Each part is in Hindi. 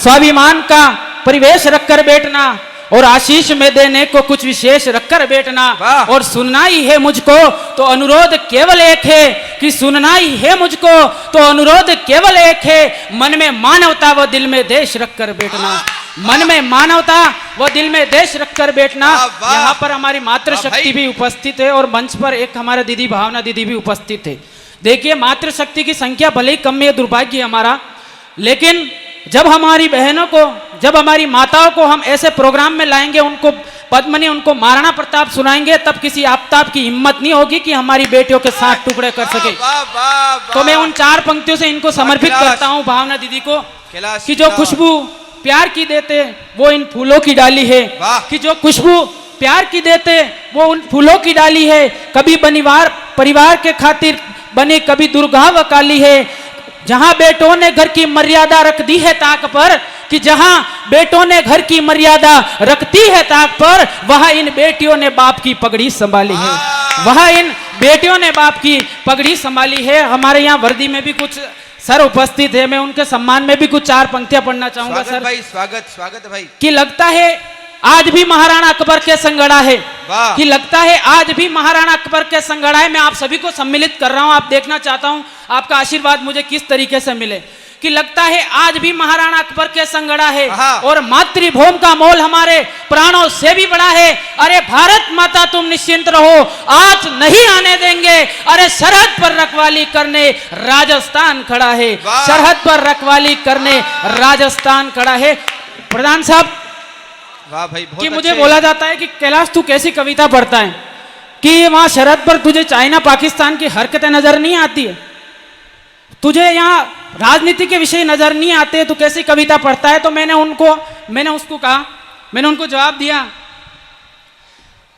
स्वाभिमान का परिवेश रखकर बैठना और आशीष में देने को कुछ विशेष रखकर बैठना और सुनना ही है मुझको तो अनुरोध केवल एक है कि सुनना ही है मुझको तो अनुरोध केवल एक है मन में मानवता व दिल में देश रखकर बैठना मन में मानवता व दिल में देश रखकर बैठना। यहाँ पर हमारी मातृशक्ति भी उपस्थित है और मंच पर एक हमारे दीदी भावना दीदी भी उपस्थित है। देखिए मातृशक्ति की संख्या भले ही कम है, दुर्भाग्य हमारा, लेकिन जब हमारी बहनों को जब हमारी माताओं को हम ऐसे प्रोग्राम में लाएंगे, उनको पद्मनी उनको महाराणा प्रताप सुनाएंगे, तब किसी आफ्ताब की हिम्मत नहीं होगी कि हमारी बेटियों के 7 टुकड़े कर सके। तो मैं उन 4 पंक्तियों से इनको समर्पित करता हूँ भावना दीदी को कि जो खुशबू प्यार की देते वो इन फूलों की डाली है, कि जो खुशबू प्यार की देते वो उन फूलों की डाली है। कभी बनिवार परिवार के खातिर बनी, कभी दुर्गा व काली है। जहां बेटों ने घर की मर्यादा रख दी है ताक पर, कि जहां बेटों ने घर की मर्यादा रखती है ताक पर, वहां इन बेटियों ने बाप की पगड़ी संभाली है, वहां इन बेटियों ने बाप की पगड़ी संभाली है। हमारे यहाँ वर्दी में भी कुछ सर उपस्थित है, मैं उनके सम्मान में भी कुछ 4 पंक्तियां पढ़ना चाहूंगा। सर भाई स्वागत भाई। कि लगता है आज भी महाराणा अकबर के संगड़ा है, कि लगता है आज भी महाराणा अकबर के संगड़ा है। मैं आप सभी को सम्मिलित कर रहा हूं, आप देखना चाहता हूं आपका आशीर्वाद मुझे किस तरीके से मिले। कि लगता है आज भी महाराणा अकबर के संगड़ा है और मातृभूमि का मोल हमारे प्राणों से भी बड़ा है। अरे भारत माता तुम निश्चिंत रहो, आज नहीं आने देंगे। अरे सरहद पर रखवाली करने राजस्थान खड़ा है, सरहद पर रखवाली करने राजस्थान खड़ा है। प्रधान साहब, वाह भाई, कि मुझे बोला जाता है कि कैलाश तू कैसी कविता पढ़ता है, कि वहां सरहद पर तुझे चाइना पाकिस्तान की हरकतें नजर नहीं आती है, तुझे यहाँ राजनीति के विषय नजर नहीं आते, तू कैसी कविता पढ़ता है। तो मैंने उनको जवाब दिया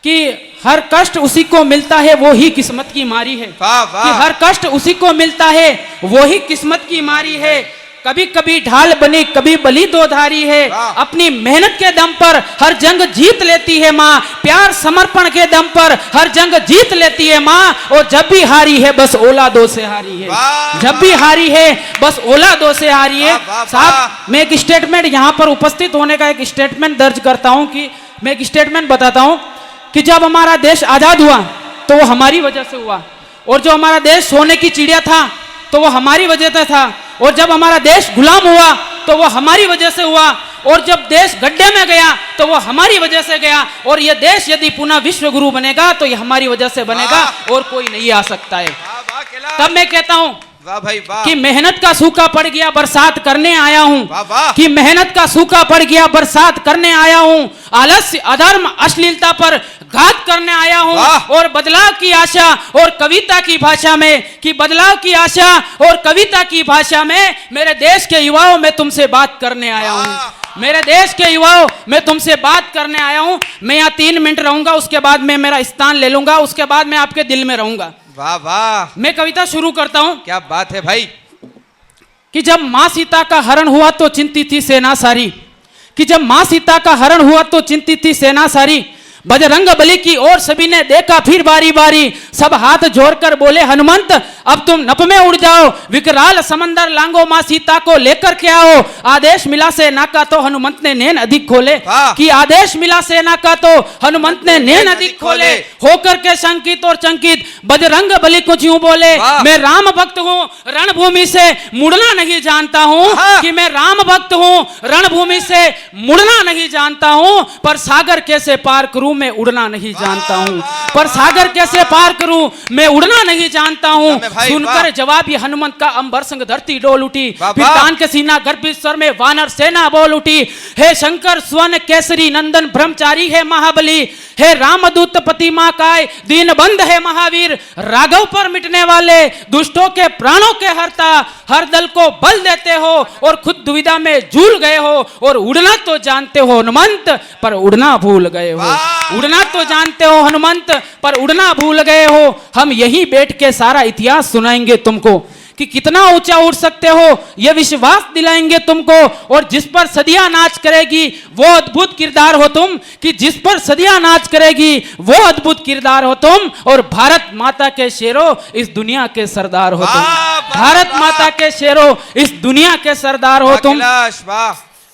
कि हर कष्ट उसी को मिलता है वो ही किस्मत की मारी है, कि हर कष्ट उसी को मिलता है वो ही किस्मत की मारी है। कभी कभी ढाल बनी कभी बलि दो धारी है, अपनी मेहनत के दम पर हर जंग जीत लेती है माँ, प्यार समर्पण के दम पर हर जंग जीत लेती है माँ। और जब भी हारी है बस औलादों से हारी है, जब भी हारी है बस औलादों से हारी है। साहब मैं एक स्टेटमेंट यहाँ पर उपस्थित होने का एक स्टेटमेंट दर्ज करता हूँ, कि मैं एक स्टेटमेंट बताता हूँ कि जब हमारा देश आजाद हुआ तो वो हमारी वजह से हुआ, और जो हमारा देश सोने की चिड़िया था तो वो हमारी वजह से था, और जब हमारा देश गुलाम हुआ तो वो हमारी वजह से हुआ, और जब देश गड्ढे में गया तो वो हमारी वजह से गया। और ये देश यदि पुनः विश्व गुरु बनेगा तो ये हमारी वजह से बनेगा और कोई नहीं आ सकता है। तब मैं कहता हूं कि मेहनत का सूखा पड़ गया बरसात करने आया हूं, कि मेहनत का सूखा पड़ गया बरसात करने आया हूं, आलस्य अधर्म अश्लीलता पर घात करने आया हूं, और बदलाव की आशा और कविता की भाषा में, कि बदलाव की आशा और कविता की भाषा में मेरे देश के युवाओं में तुमसे बात करने आया हूं, मेरे देश के युवाओं मैं तुमसे बात करने आया हूं। मैं यहाँ 3 मिनट रहूंगा, उसके बाद मैं मेरा स्थान ले लूंगा, उसके बाद मैं आपके दिल में रहूंगा। वाह वाह, मैं कविता शुरू करता हूं। क्या बात है भाई। कि जब मां सीता का हरण हुआ तो चिंतित थी सेना सारी, कि जब मां सीता का हरण हुआ तो चिंतित थी सेना सारी, बजरंग बली की ओर सभी ने देखा फिर बारी बारी, सब हाथ जोड़कर बोले हनुमंत अब तुम नभ में उड़ जाओ, विकराल समंदर लांगो मां सीता को लेकर के आओ। आदेश मिला सेना का तो हनुमंत ने नैन अधिक खोले, कि आदेश मिला सेना का तो हनुमंत ने नैन अधिक खोले। होकर के शंकित और चंकित बजरंग बली कुछ यूं बोले, मैं राम भक्त हूँ रणभूमि से मुड़ना नहीं जानता हूँ, कि मैं राम भक्त हूँ रणभूमि से मुड़ना नहीं जानता हूँ, पर सागर कैसे पार करूं मैं उड़ना नहीं जानता हूं, पर सागर कैसे पार करूं मैं उड़ना नहीं जानता हूं। सुनकर जवाब ये हनुमंत का अंबर संग धरती डोल उठी, फिर तान के सीना गर्भित स्वर में वानर सेना बोल उठी, हे शंकर स्वर्ण केसरी नंदन ब्रह्मचारी है महाबली, हे रामदूत पति मां काय दीन बंद है महावीर, राघव पर मिटने वाले दुष्टों के प्राणों के हरता, हर दल को बल देते हो और खुद दुविधा में झूल गए हो, और उड़ना तो जानते हो हनुमंत पर उड़ना भूल गए हो, उड़ना तो जानते हो हनुमंत पर उड़ना भूल गए हो। हम यहीं बैठ के सारा इतिहास सुनाएंगे तुमको, कि कितना ऊंचा उड़ सकते हो यह विश्वास दिलाएंगे तुमको, और जिस पर सदियां नाच करेगी वो अद्भुत किरदार हो तुम, कि जिस पर सदियां नाच करेगी वो अद्भुत किरदार हो तुम, और भारत माता के शेरों इस दुनिया के सरदार हो तुम, भारत माता के शेरों इस दुनिया के सरदार हो तुम।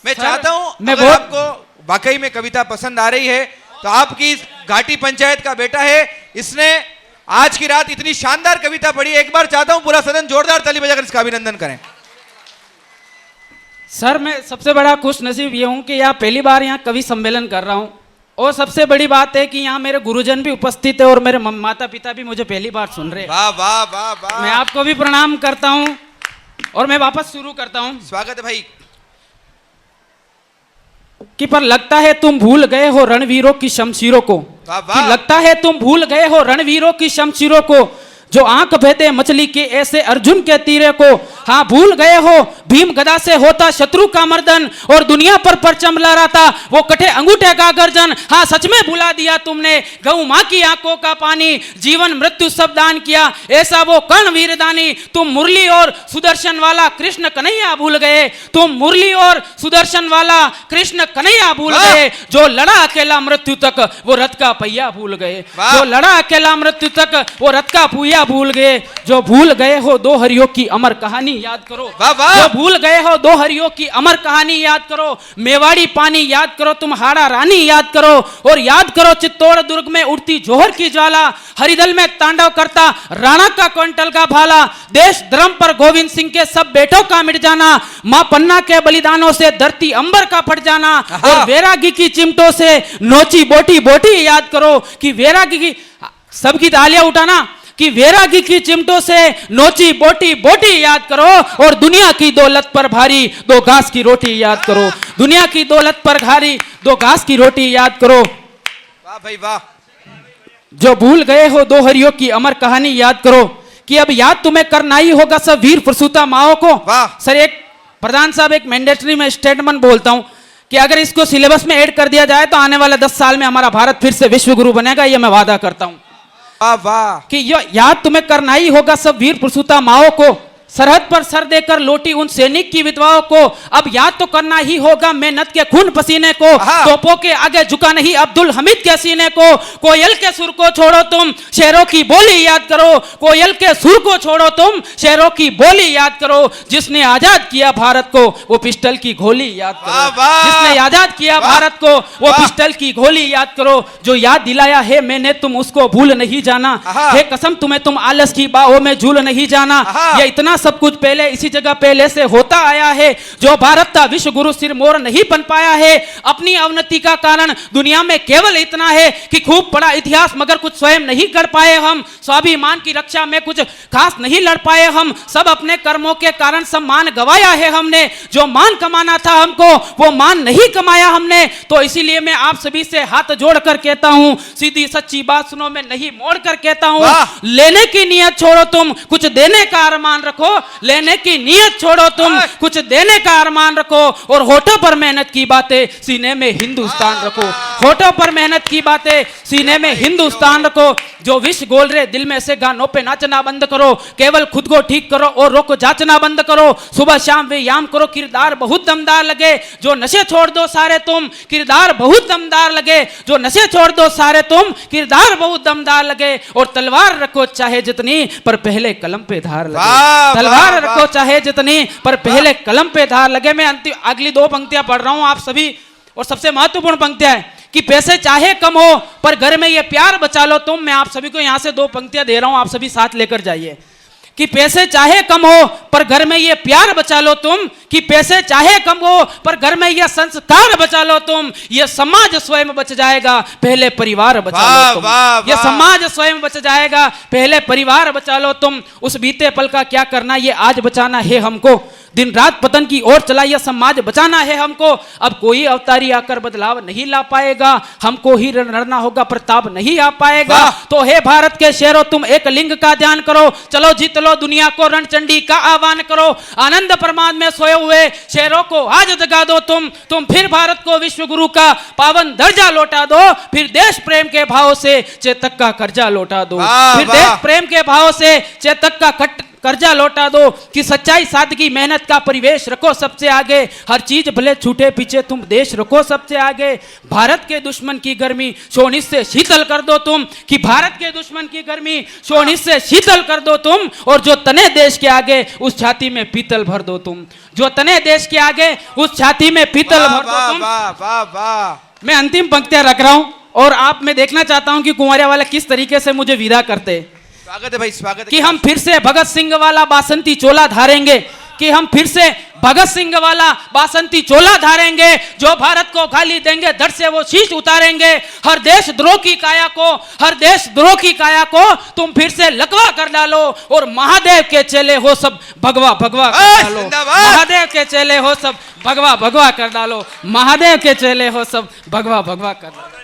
मैं सर, चाहता हूं मैं अगर बहुत- आपको वाकई में कविता पसंद आ रही है तो आपकी इस घाटी पंचायत का बेटा है, इसने आज की रात इतनी शानदार कविता पढ़ी, एक बार चाहता हूं पूरा सदन जोरदार ताली बजाकर इसका अभिनंदन करें। सर मैं सबसे बड़ा खुश नसीब ये हूँ कि यहाँ पहली बार यहाँ कवि सम्मेलन कर रहा हूँ, और सबसे बड़ी बात है कि यहाँ मेरे गुरुजन भी उपस्थित है और मेरे माता पिता भी मुझे पहली बार सुन रहे हैं। वाह वाह वाह वाह, मैं आपको भी प्रणाम करता हूँ और मैं वापस शुरू करता हूँ स्वागत है भाई। कि पर लगता है तुम भूल गए हो रणवीरों की शमशीरों को, वाह कि वाह, लगता है तुम भूल गए हो रणवीरों की शमशीरों को, जो आंख भेदे मछली के ऐसे अर्जुन के तीरे को। हाँ भूल गए हो भीम गदा से होता शत्रु का मर्दन, और दुनिया पर परचम लहराता वो कटे अंगूठे का गर्जन। हाँ सच में भुला दिया तुमने गऊ माँ की आंखों का पानी, जीवन मृत्यु सब दान किया ऐसा वो कर्ण वीरदानी। तुम मुरली और सुदर्शन वाला कृष्ण कन्हैया भूल गए, तुम मुरली और सुदर्शन वाला कृष्ण कन्हैया भूल वाह! गए, जो लड़ा अकेला मृत्यु तक वो रथ का पहिया भूल गए, वाह! जो लड़ा अकेला मृत्यु तक वो रथ का पहिया भूल गए। जो भूल गए हो दो हरियों की अमर कहानी याद करो, वाह वाह, जो भूल गए हो दो हरियों की अमर कहानी याद करो। मेवाड़ी पानी याद करो, तुम हाड़ा रानी याद करो, और याद करो चित्तौड़ दुर्ग में उड़ती जोहर की ज्वाला, हरिदल में तांडव करता राणा का क्विंटल का भाला। देश धर्म पर गोविंद सिंह के सब बेटों का मिट जाना, मां पन्ना के बलिदानों से धरती अंबर का फट जाना, और वैरागी की चिमटों से नोची बोटी बोटी याद करो। कि वैरागी की सबकी तालियां उठाना, कि वैरागी की चिमटों से नोची बोटी बोटी याद करो, और दुनिया की दौलत पर भारी दो घास की रोटी याद करो, दुनिया की दौलत पर भारी दो घास की रोटी याद करो। वाह भाई वाह, जो भूल गए हो दो हरियों की अमर कहानी याद करो, कि अब याद तुम्हें करना ही होगा सब वीर प्रसूता माओ को। वाह। सर एक प्रधान साहब एक मैंडेटरी में स्टेटमेंट बोलता हूं कि अगर इसको सिलेबस में ऐड कर दिया जाए तो आने वाले 10 साल में हमारा भारत फिर से विश्व गुरु बनेगा, ये मैं वादा करता हूं। वाह वाह, कि याद तुम्हें करना ही होगा सब वीर प्रसूता माओ को, सरहद पर सर देकर लौटी उन सैनिक की विधवाओं को। अब याद तो करना ही होगा मेहनत के खून पसीने को, तोपों के आगे झुका नहीं अब्दुल हमीद के सीने को। कोयल के सुर को छोड़ो तुम शेरों की बोली याद करो, कोयल के सुर को छोड़ो तुम शेरों की बोली याद करो। जिसने आजाद किया भारत को वो पिस्टल की गोली याद वाह, करो, वाह। जिसने आजाद किया वाह। भारत को वो वाह। पिस्टल की गोली याद करो। जो याद दिलाया है मैंने तुम उसको भूल नहीं जाना, आहा। है कसम तुम्हें तुम आलस की बाहों में झूल नहीं जाना। आहा। ये इतना सब कुछ पहले इसी जगह पहले से होता आया है। जो भारत का विश्व गुरु सिर मोर नहीं बन पाया है, अपनी अवनति का कारण दुनिया में केवल इतना है कि खूब पढ़ा इतिहास मगर कुछ स्वयं नहीं कर पाए हम। स्वाभिमान की रक्षा में कुछ खास नहीं लड़ पाए हम, सब अपने कर्मों के कारण सम्मान गवाया है हमने। जो मान कमाना था हमको वो मान नहीं कमाया हमने। तो इसीलिए मैं आप सभी से हाथ जोड़कर कहता हूं, सीधी सच्ची बात सुनो, मैं नहीं मोड़ कर कहता हूं, लेने की नियत छोड़ो तुम कुछ देने का अरमान रखो, लेने की नियत छोड़ो तुम कुछ देने का अरमान रखो। और होठों पर मेहनत की बातें सीने में हिंदुस्तान रखो, होठों पर मेहनत की बातें सीने में हिंदुस्तान रखो। जो विष गोल रहे दिल में से गानों पे नाचना बंद करो, केवल खुद को ठीक करो और रोको जांचना बंद करो। सुबह शाम व्यायाम करो, किरदार बहुत दमदार लगे। जो नशे छोड़ दो सारे तुम, किरदार बहुत दमदार लगे। जो नशे छोड़ दो सारे तुम, किरदार बहुत दमदार लगे। और तलवार रखो चाहे जितनी पर पहले कलम पे धार लगे, वाह, तलवार वाह, रखो चाहे जितनी पर पहले कलम पे धार लगे। मैं अंतिम अगली 2 पंक्तियां पढ़ रहा हूं आप सभी, और सबसे महत्वपूर्ण पंक्तियां है कि पैसे चाहे कम हो पर घर में ये प्यार बचा लो तुम। मैं आप सभी को यहां से 2 पंक्तियां दे रहा हूं, आप सभी साथ लेकर जाइए। कि पैसे चाहे कम हो पर घर में ये प्यार बचा लो तुम, कि पैसे चाहे कम हो पर घर में ये संस्कार बचा लो तुम। ये समाज स्वयं बच जाएगा पहले परिवार बचा लो तुम, ये समाज स्वयं बच जाएगा पहले परिवार बचा लो तुम। उस बीते पल का क्या करना ये आज बचाना है हमको, दिन रात पतन की ओर चला यह समाज बचाना है हमको। अब कोई अवतारी आकर बदलाव नहीं ला पाएगा, हमको ही लड़ना होगा प्रताप नहीं आ पाएगा। तो हे भारत के शेरों तुम एक लिंग का ध्यान करो, चलो जीत लो दुनिया को रणचंडी का आह्वान करो। आनंद प्रमाद में सोए हुए शेरों को आज जगा दो तुम फिर भारत को विश्व गुरु का पावन दर्जा लौटा दो। फिर देश प्रेम के भाव से चेतक का कर्जा लौटा दो, फिर देश प्रेम के भाव से चेतक का कर्जा लौटा दो, कि सच्चाई सादगी मेहनत का परिवेश रखो सबसे आगे, हर चीज भले छूटे पीछे तुम देश रखो सबसे आगे, भारत के दुश्मन की गर्मी शोनित से शीतल कर दो तुम, कि भारत के दुश्मन की गर्मी शोनित से शीतल कर दो तुम, और जो तने देश के आगे उस छाती में पीतल भर दो तुम, जो तने देश के आगे उस छाती में पीतल वाह भर दो वाह तुम। वाह वाह वाह। मैं अंतिम पंक्तियां रख रहा हूं और आप में देखना चाहता हूं कि कुंवरिया वाले किस तरीके से मुझे विदा करते, स्वागत है भाई, स्वागत है। कि हम फिर से भगत सिंह वाला बासंती चोला धारेंगे, कि हम फिर से भगत सिंह वाला बासंती चोला धारेंगे, जो भारत को गाली देंगे धड़ से वो शीश उतारेंगे, हर देश द्रोह की काया को, हर देश द्रोह की काया को तुम फिर से लकवा कर डालो, और महादेव के चेले हो सब भगवा भगवा कर डालो, जिंदाबाद। महादेव के चेले हो सब भगवा भगवा कर डालो, महादेव के चेले हो सब भगवा भगवा कर डालो।